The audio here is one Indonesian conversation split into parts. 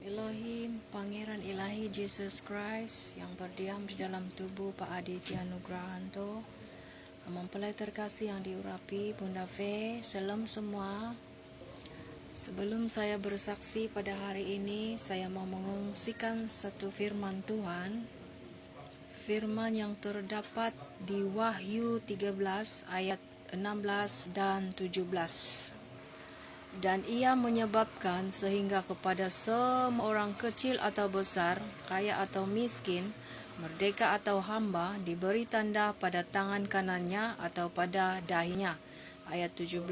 Elohim, Pangeran Ilahi Jesus Christ yang berdiam di dalam tubuh Pak Aditya Nugrahanto, mempelai terkasih yang diurapi Bunda V, salam semua. Sebelum saya bersaksi pada hari ini, saya mau mengungsikan satu firman Tuhan. Firman yang terdapat di Wahyu 13 ayat 16 dan 17. Dan ia menyebabkan sehingga kepada semua orang kecil atau besar, kaya atau miskin, merdeka atau hamba, diberi tanda pada tangan kanannya atau pada dahinya. Ayat 17.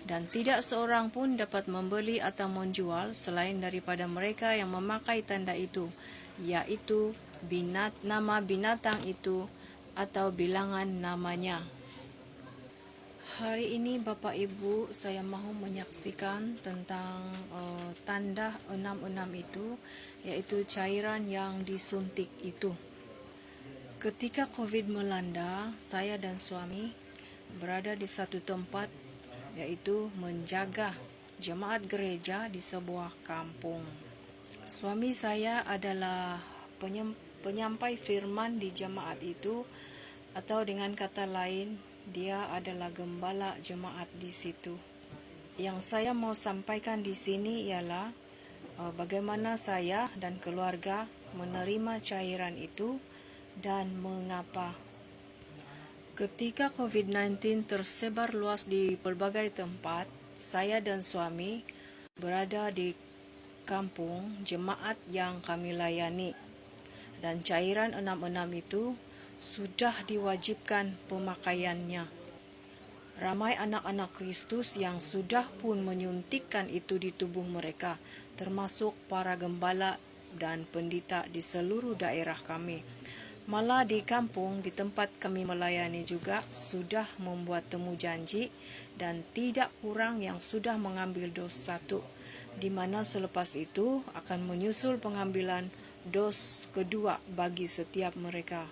Dan tidak seorang pun dapat membeli atau menjual selain daripada mereka yang memakai tanda itu, yaitu nama binatang itu atau bilangan namanya. Hari ini Bapak Ibu, saya mahu menyaksikan tentang tanda 66 itu, yaitu cairan yang disuntik itu. Ketika COVID melanda, saya dan suami berada di satu tempat, yaitu menjaga jemaat gereja di sebuah kampung. Suami saya adalah penyampai firman di jemaat itu, atau dengan kata lain, dia adalah gembala jemaat di situ. Yang saya mau sampaikan di sini ialah bagaimana saya dan keluarga menerima cairan itu dan mengapa. Ketika COVID-19 tersebar luas di berbagai tempat, saya dan suami berada di kampung jemaat yang kami layani. Dan cairan 66 itu sudah diwajibkan pemakaiannya. Ramai anak-anak Kristus yang sudah pun menyuntikkan itu di tubuh mereka, termasuk para gembala dan pendeta di seluruh daerah kami. Malah di kampung, di tempat kami melayani juga, sudah membuat temu janji dan tidak kurang yang sudah mengambil dos 1, di mana selepas itu akan menyusul pengambilan dos kedua bagi setiap mereka.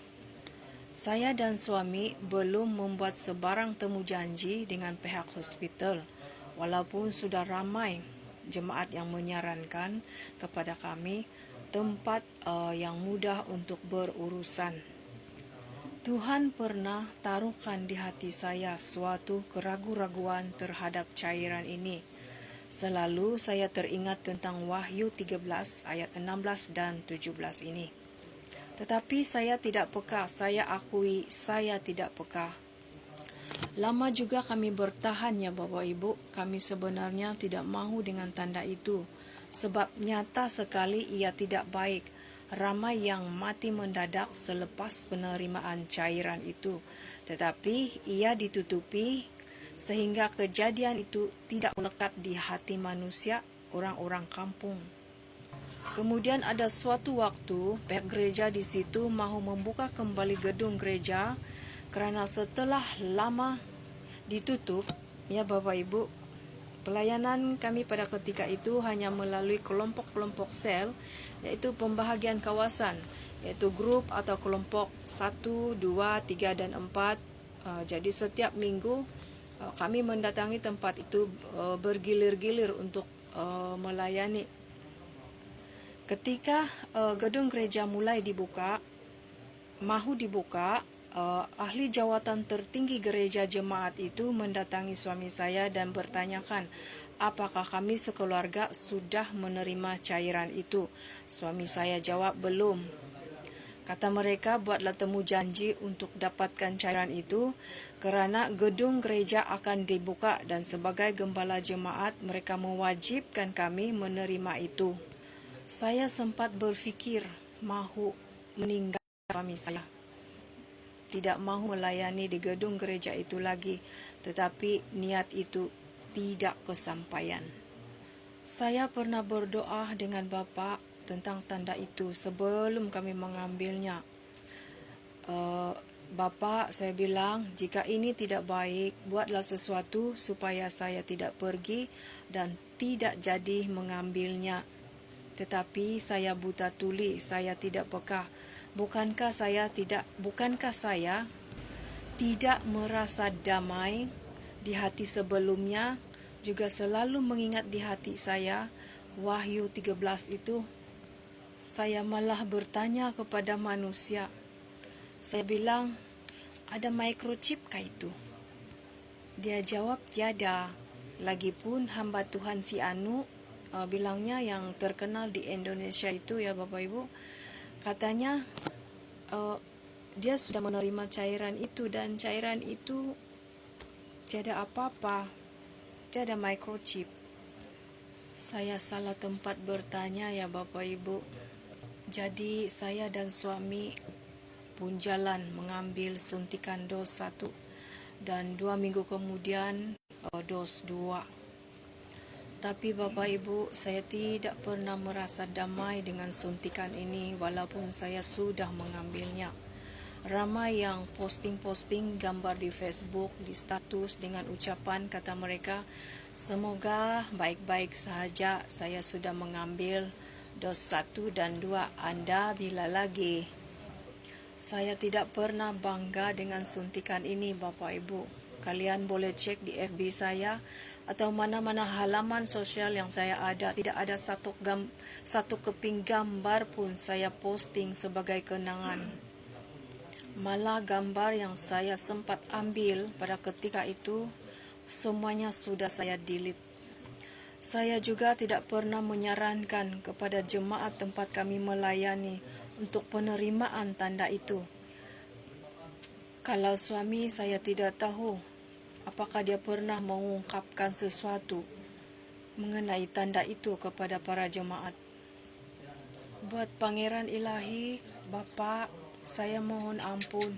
Saya dan suami belum membuat sebarang temu janji dengan pihak hospital, walaupun sudah ramai jemaat yang menyarankan kepada kami tempat yang mudah untuk berurusan. Tuhan pernah taruhkan di hati saya suatu keraguan-raguan terhadap cairan ini. Selalu saya teringat tentang Wahyu 13 ayat 16 dan 17 ini. Tetapi saya tidak peka, saya akui saya tidak peka. Lama juga kami bertahan ya Bapak Ibu, kami sebenarnya tidak mahu dengan tanda itu. Sebab nyata sekali ia tidak baik. Ramai yang mati mendadak selepas penerimaan cairan itu. Tetapi ia ditutupi sehingga kejadian itu tidak melekat di hati manusia, orang-orang kampung. Kemudian ada suatu waktu pihak gereja di situ mahu membuka kembali gedung gereja kerana setelah lama ditutup, ya Bapak Ibu, pelayanan kami pada ketika itu hanya melalui kelompok-kelompok sel, yaitu pembahagian kawasan, yaitu grup atau kelompok 1, 2, 3, dan 4. Jadi setiap minggu kami mendatangi tempat itu bergilir-gilir untuk melayani. Ketika gedung gereja mulai mahu dibuka, ahli jawatan tertinggi gereja jemaat itu mendatangi suami saya dan bertanyakan apakah kami sekeluarga sudah menerima cairan itu. Suami saya jawab belum. Kata mereka, buatlah temu janji untuk dapatkan cairan itu kerana gedung gereja akan dibuka dan sebagai gembala jemaat mereka mewajibkan kami menerima itu. Saya sempat berfikir mahu meninggal suami saya. Tidak mahu melayani di gedung gereja itu lagi, tetapi niat itu tidak kesampaian. Saya pernah berdoa dengan Bapa tentang tanda itu sebelum kami mengambilnya. Bapa, saya bilang, jika ini tidak baik, buatlah sesuatu supaya saya tidak pergi dan tidak jadi mengambilnya. Tetapi saya buta tuli, saya tidak peka. Bukankah saya tidak merasa damai di hati sebelumnya, juga selalu mengingat di hati saya Wahyu 13 itu, saya malah bertanya kepada manusia. Saya bilang, ada microchip kah itu? Dia jawab tiada. Lagipun hamba Tuhan si Anu, bilangnya yang terkenal di Indonesia itu ya Bapak Ibu, katanya dia sudah menerima cairan itu dan cairan itu tiada apa-apa, tiada microchip. Saya salah tempat bertanya ya Bapak Ibu. Jadi saya dan suami pun jalan mengambil suntikan dos 1 dan 2 minggu kemudian dos 2. Tapi Bapak Ibu, saya tidak pernah merasa damai dengan suntikan ini walaupun saya sudah mengambilnya. Ramai yang posting-posting gambar di Facebook, di status dengan ucapan kata mereka, semoga baik-baik sahaja, saya sudah mengambil dos 1 dan 2, Anda bila lagi? Saya tidak pernah bangga dengan suntikan ini Bapak Ibu. Kalian boleh cek di FB saya atau mana-mana halaman sosial yang saya ada. Tidak ada satu keping gambar pun saya posting sebagai kenangan. Malah gambar yang saya sempat ambil pada ketika itu, semuanya sudah saya delete. Saya juga tidak pernah menyarankan kepada jemaat tempat kami melayani untuk penerimaan tanda itu. Kalau suami saya tidak tahu apakah dia pernah mengungkapkan sesuatu mengenai tanda itu kepada para jemaat. Buat Pangeran Ilahi, Bapak, saya mohon ampun.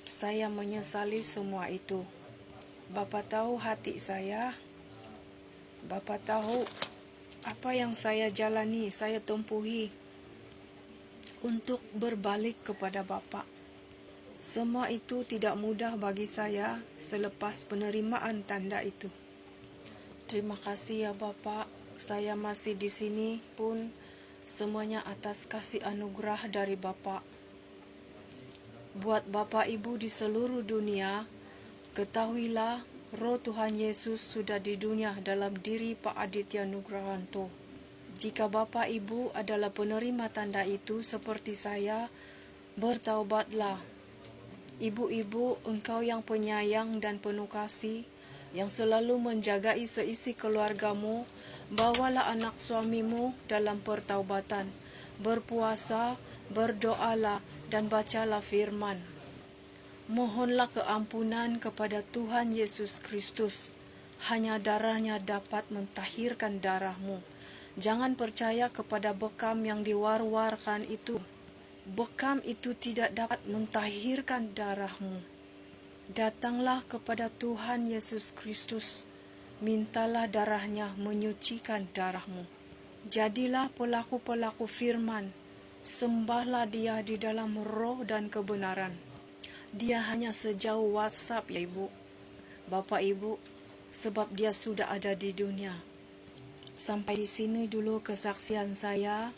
Saya menyesali semua itu. Bapak tahu hati saya. Bapak tahu apa yang saya jalani, saya tempuhi untuk berbalik kepada Bapak. Semua itu tidak mudah bagi saya selepas penerimaan tanda itu. Terima kasih ya Bapak, saya masih di sini pun semuanya atas kasih anugerah dari Bapak. Buat Bapak Ibu di seluruh dunia, ketahuilah Roh Tuhan Yesus sudah di dunia dalam diri Pak Aditya Nugrahanto. Jika Bapak Ibu adalah penerima tanda itu seperti saya, bertaubatlah. Ibu-ibu, engkau yang penyayang dan penuh kasih, yang selalu menjagai seisi keluargamu, bawalah anak suamimu dalam pertaubatan, berpuasa, berdoalah, dan bacalah firman. Mohonlah keampunan kepada Tuhan Yesus Kristus. Hanya darahnya dapat mentahirkan darahmu. Jangan percaya kepada bekam yang diwar-warkan itu. Bekam itu tidak dapat mentahirkan darahmu. Datanglah kepada Tuhan Yesus Kristus. Mintalah darahnya menyucikan darahmu. Jadilah pelaku-pelaku firman. Sembahlah dia di dalam roh dan kebenaran. Dia hanya sejauh WhatsApp ya Ibu, Bapak Ibu, sebab dia sudah ada di dunia. Sampai di sini dulu kesaksian saya.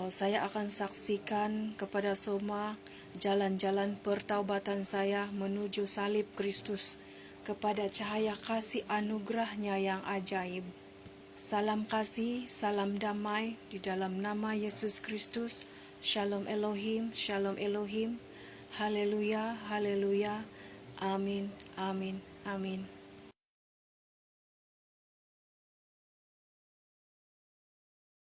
Saya akan saksikan kepada semua jalan-jalan pertaubatan saya menuju salib Kristus kepada cahaya kasih anugerahnya yang ajaib. Salam kasih, salam damai di dalam nama Yesus Kristus. Shalom Elohim, Shalom Elohim. Haleluya, haleluya. Amin, amin, amin.